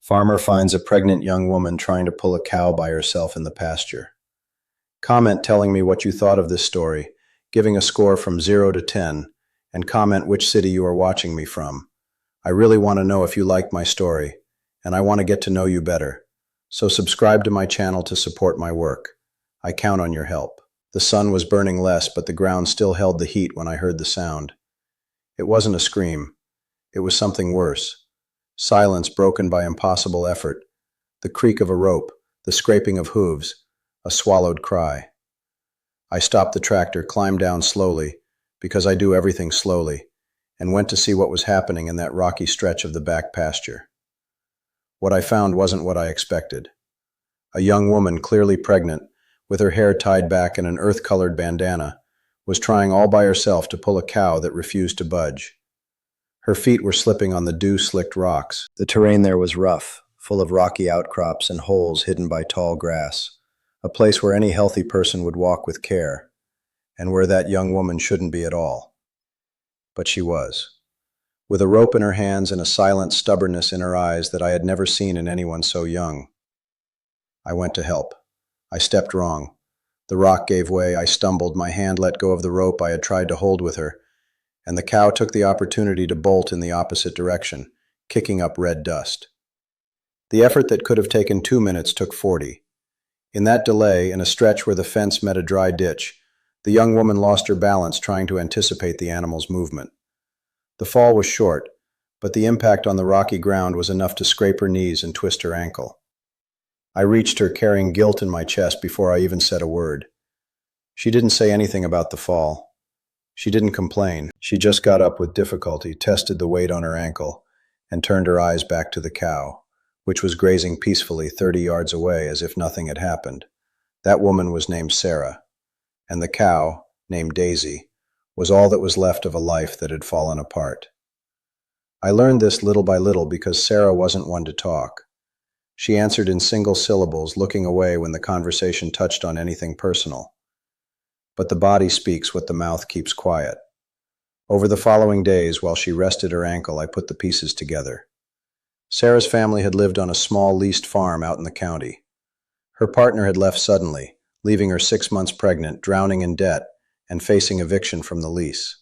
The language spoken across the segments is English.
Farmer finds a pregnant young woman trying to pull a cow by herself in the pasture. Comment telling me what you thought of this story, giving a score from 0 to 10, and comment which city you are watching me from. I really want to know if you liked my story, and I want to get to know you better. So subscribe to my channel to support my work. I count on your help. The sun was burning less, but the ground still held the heat when I heard the sound. It wasn't a scream. It was something worse. Silence broken by impossible effort. The creak of a rope, the scraping of hooves, a swallowed cry. I stopped the tractor, climbed down slowly, because I do everything slowly, and went to see what was happening in that rocky stretch of the back pasture. What I found wasn't what I expected. A young woman, clearly pregnant, with her hair tied back in an earth-colored bandana, was trying all by herself to pull a cow that refused to budge. Her feet were slipping on the dew-slicked rocks. The terrain there was rough, full of rocky outcrops and holes hidden by tall grass, a place where any healthy person would walk with care, and where that young woman shouldn't be at all. But she was, with a rope in her hands and a silent stubbornness in her eyes that I had never seen in anyone so young. I went to help. I stepped wrong. The rock gave way, I stumbled, my hand let go of the rope I had tried to hold with her, and the cow took the opportunity to bolt in the opposite direction, kicking up red dust. The effort that could have taken 2 minutes took 40. In that delay, in a stretch where the fence met a dry ditch, the young woman lost her balance trying to anticipate the animal's movement. The fall was short, but the impact on the rocky ground was enough to scrape her knees and twist her ankle. I reached her, carrying guilt in my chest before I even said a word. She didn't say anything about the fall. She didn't complain. She just got up with difficulty, tested the weight on her ankle, and turned her eyes back to the cow, which was grazing peacefully 30 yards away as if nothing had happened. That woman was named Sarah, and the cow, named Daisy, was all that was left of a life that had fallen apart. I learned this little by little because Sarah wasn't one to talk. She answered in single syllables, looking away when the conversation touched on anything personal. But the body speaks what the mouth keeps quiet. Over the following days, while she rested her ankle, I put the pieces together. Sarah's family had lived on a small leased farm out in the county. Her partner had left suddenly, leaving her 6 months pregnant, drowning in debt, and facing eviction from the lease.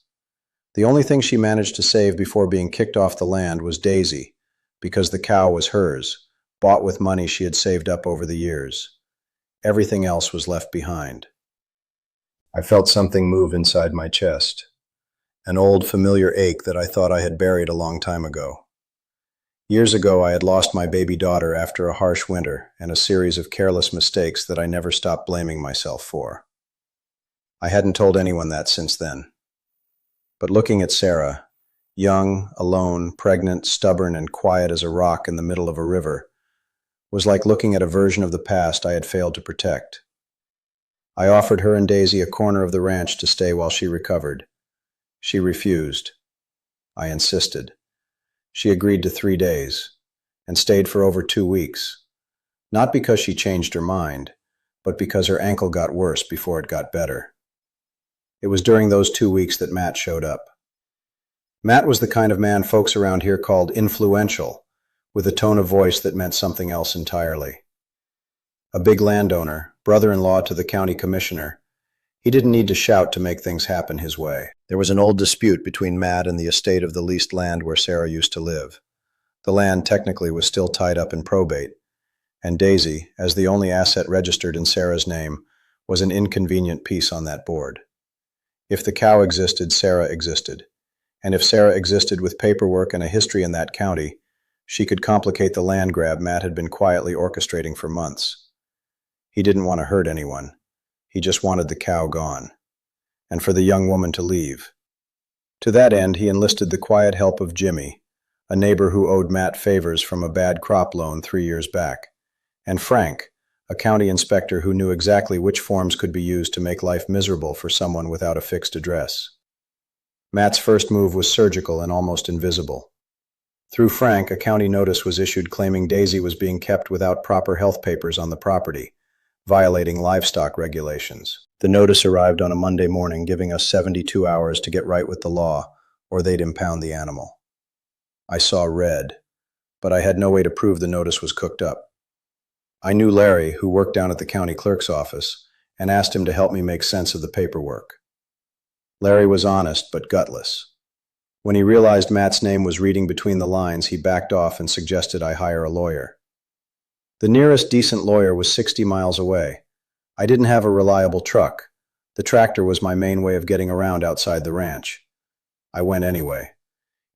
The only thing she managed to save before being kicked off the land was Daisy, because the cow was hers, bought with money she had saved up over the years. Everything else was left behind. I felt something move inside my chest, an old familiar ache that I thought I had buried a long time ago. Years ago, I had lost my baby daughter after a harsh winter and a series of careless mistakes that I never stopped blaming myself for. I hadn't told anyone that since then. But looking at Sarah, young, alone, pregnant, stubborn, and quiet as a rock in the middle of a river, was like looking at a version of the past I had failed to protect. I offered her and Daisy a corner of the ranch to stay while she recovered. She refused. I insisted. She agreed to 3 days, and stayed for over 2 weeks, not because she changed her mind, but because her ankle got worse before it got better. It was during those 2 weeks that Matt showed up. Matt was the kind of man folks around here called influential, with a tone of voice that meant something else entirely. A big landowner, brother-in-law to the county commissioner, he didn't need to shout to make things happen his way. There was an old dispute between Matt and the estate of the leased land where Sarah used to live. The land technically was still tied up in probate, and Daisy, as the only asset registered in Sarah's name, was an inconvenient piece on that board. If the cow existed, Sarah existed. And if Sarah existed with paperwork and a history in that county, she could complicate the land grab Matt had been quietly orchestrating for months. He didn't want to hurt anyone. He just wanted the cow gone, and for the young woman to leave. To that end, he enlisted the quiet help of Jimmy, a neighbor who owed Matt favors from a bad crop loan 3 years back, and Frank, a county inspector who knew exactly which forms could be used to make life miserable for someone without a fixed address. Matt's first move was surgical and almost invisible. Through Frank, a county notice was issued claiming Daisy was being kept without proper health papers on the property, violating livestock regulations. The notice arrived on a Monday morning, giving us 72 hours to get right with the law, or they'd impound the animal. I saw red. but I had no way to prove the notice was cooked up. I knew Larry, who worked down at the county clerk's office, and asked him to help me make sense of the paperwork. Larry was honest but gutless. When he realized Matt's name was reading between the lines, he backed off and suggested I hire a lawyer. The nearest decent lawyer was 60 miles away. I didn't have a reliable truck. The tractor was my main way of getting around outside the ranch. I went anyway.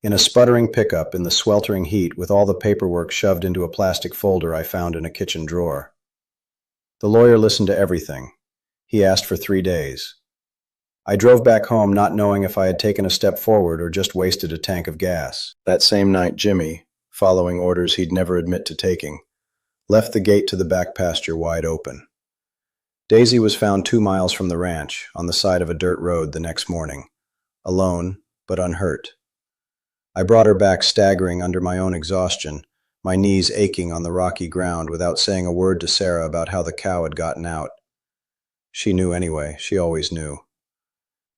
In a sputtering pickup in the sweltering heat with all the paperwork shoved into a plastic folder I found in a kitchen drawer. The lawyer listened to everything. He asked for 3 days. I drove back home not knowing if I had taken a step forward or just wasted a tank of gas. That same night, Jimmy, following orders he'd never admit to taking, left the gate to the back pasture wide open. Daisy was found 2 miles from the ranch, on the side of a dirt road the next morning, alone but unhurt. I brought her back staggering under my own exhaustion, my knees aching on the rocky ground without saying a word to Sarah about how the cow had gotten out. She knew anyway, she always knew.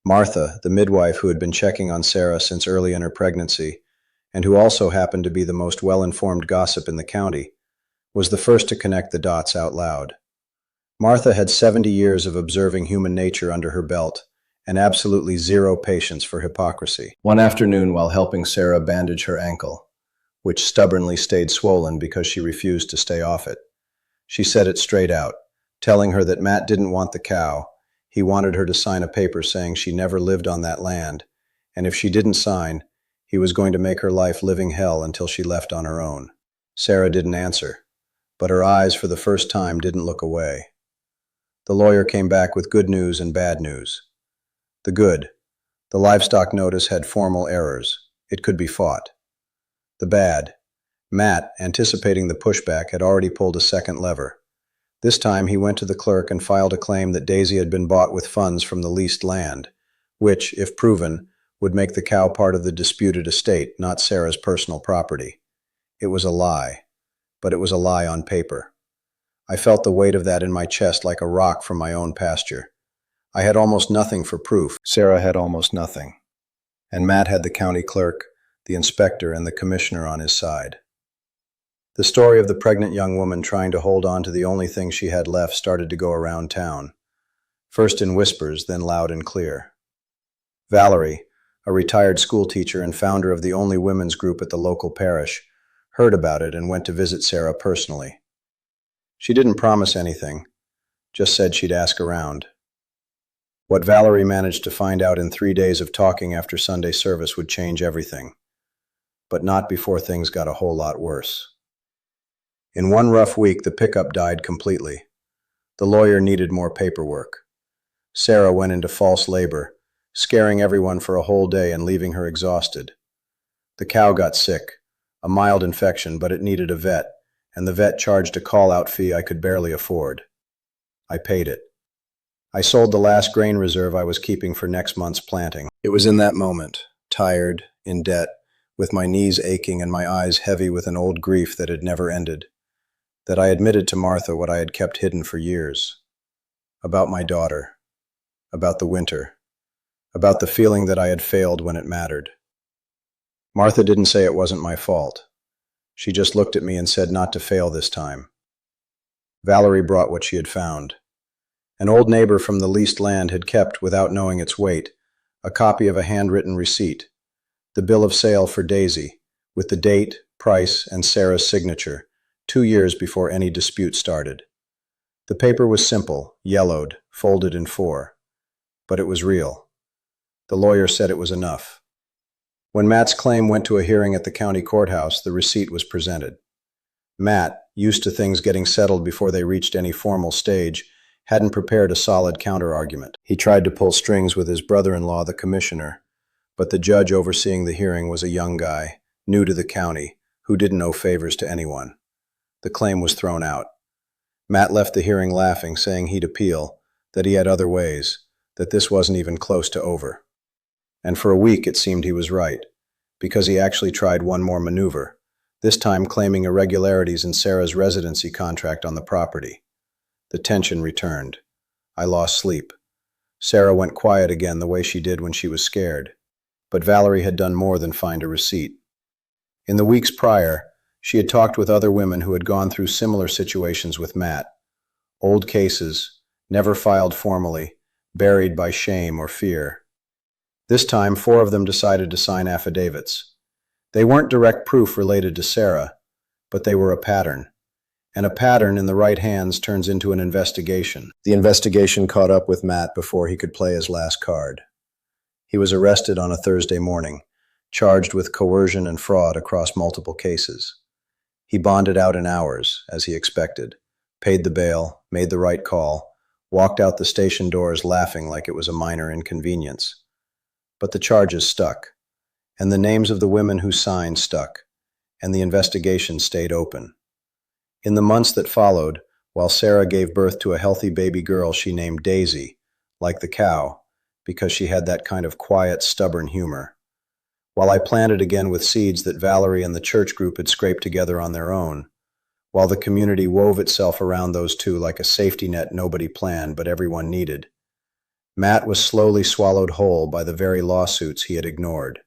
Martha, the midwife who had been checking on Sarah since early in her pregnancy, and who also happened to be the most well-informed gossip in the county, was the first to connect the dots out loud. Martha had 70 years of observing human nature under her belt, and absolutely zero patience for hypocrisy. One afternoon, while helping Sarah bandage her ankle, which stubbornly stayed swollen because she refused to stay off it, she said it straight out, telling her that Matt didn't want the cow. He wanted her to sign a paper saying she never lived on that land, and if she didn't sign, he was going to make her life living hell until she left on her own. Sarah didn't answer, but her eyes for the first time didn't look away. The lawyer came back with good news and bad news. The good: the livestock notice had formal errors. It could be fought. The bad: Matt, anticipating the pushback, had already pulled a second lever. This time he went to the clerk and filed a claim that Daisy had been bought with funds from the leased land, which, if proven, would make the cow part of the disputed estate, not Sarah's personal property. It was a lie, but it was a lie on paper. I felt the weight of that in my chest like a rock from my own pasture. I had almost nothing for proof. Sarah had almost nothing. And Matt had the county clerk, the inspector, and the commissioner on his side. The story of the pregnant young woman trying to hold on to the only thing she had left started to go around town, first in whispers, then loud and clear. Valerie, a retired schoolteacher and founder of the only women's group at the local parish, heard about it and went to visit Sarah personally. She didn't promise anything, just said she'd ask around. What Valerie managed to find out in 3 days of talking after Sunday service would change everything, but not before things got a whole lot worse. In one rough week, the pickup died completely. The lawyer needed more paperwork. Sarah went into false labor, scaring everyone for a whole day and leaving her exhausted. The cow got sick, a mild infection, but it needed a vet, and the vet charged a call-out fee I could barely afford. I paid it. I sold the last grain reserve I was keeping for next month's planting. It was in that moment, tired, in debt, with my knees aching and my eyes heavy with an old grief that had never ended, that I admitted to Martha what I had kept hidden for years. About my daughter. About the winter. About the feeling that I had failed when it mattered. Martha didn't say it wasn't my fault. She just looked at me and said not to fail this time. Valerie brought what she had found. An old neighbor from the leased land had kept, without knowing its weight, a copy of a handwritten receipt, the bill of sale for Daisy, with the date, price, and Sarah's signature, 2 years before any dispute started. The paper was simple, yellowed, folded in 4, but it was real. The lawyer said it was enough. When Matt's claim went to a hearing at the county courthouse, the receipt was presented. Matt, used to things getting settled before they reached any formal stage, hadn't prepared a solid counter-argument. He tried to pull strings with his brother-in-law, the commissioner, but the judge overseeing the hearing was a young guy, new to the county, who didn't owe favors to anyone. The claim was thrown out. Matt left the hearing laughing, saying he'd appeal, that he had other ways, that this wasn't even close to over. And for a week it seemed he was right, because he actually tried one more maneuver, this time claiming irregularities in Sarah's residency contract on the property. The tension returned. I lost sleep. Sarah went quiet again the way she did when she was scared. But Valerie had done more than find a receipt. In the weeks prior, She had talked with other women who had gone through similar situations with Matt. Old cases, never filed formally, buried by shame or fear. This time, 4 of them decided to sign affidavits. They weren't direct proof related to Sarah, but they were a pattern. And a pattern in the right hands turns into an investigation. The investigation caught up with Matt before he could play his last card. He was arrested on a Thursday morning, charged with coercion and fraud across multiple cases. He bonded out in hours, as he expected, paid the bail, made the right call, walked out the station doors laughing like it was a minor inconvenience. But the charges stuck, and the names of the women who signed stuck, and the investigation stayed open. In the months that followed, while Sarah gave birth to a healthy baby girl she named Daisy, like the cow, because she had that kind of quiet, stubborn humor, while I planted again with seeds that Valerie and the church group had scraped together on their own, while the community wove itself around those two like a safety net nobody planned but everyone needed, Matt was slowly swallowed whole by the very lawsuits he had ignored.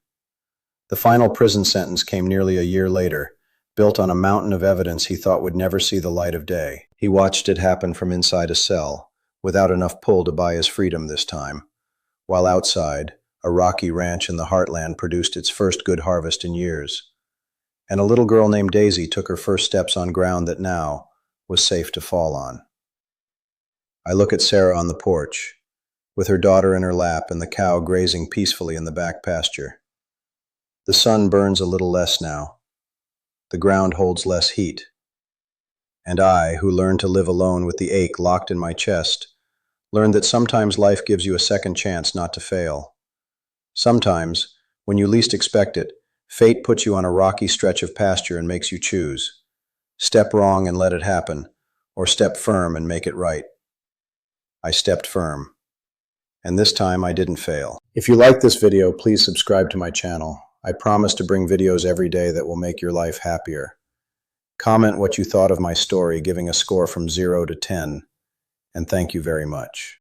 The final prison sentence came nearly a year later, built on a mountain of evidence he thought would never see the light of day. He watched it happen from inside a cell, without enough pull to buy his freedom this time, while outside, a rocky ranch in the heartland produced its first good harvest in years. And a little girl named Daisy took her first steps on ground that now was safe to fall on. I look at Sarah on the porch, with her daughter in her lap and the cow grazing peacefully in the back pasture. The sun burns a little less now. The ground holds less heat. And I, who learned to live alone with the ache locked in my chest, learned that sometimes life gives you a second chance not to fail. Sometimes, when you least expect it, fate puts you on a rocky stretch of pasture and makes you choose. Step wrong and let it happen, or step firm and make it right. I stepped firm. And this time I didn't fail. If you like this video, please subscribe to my channel. I promise to bring videos every day that will make your life happier. Comment what you thought of my story, giving a score from 0 to 10, and thank you very much.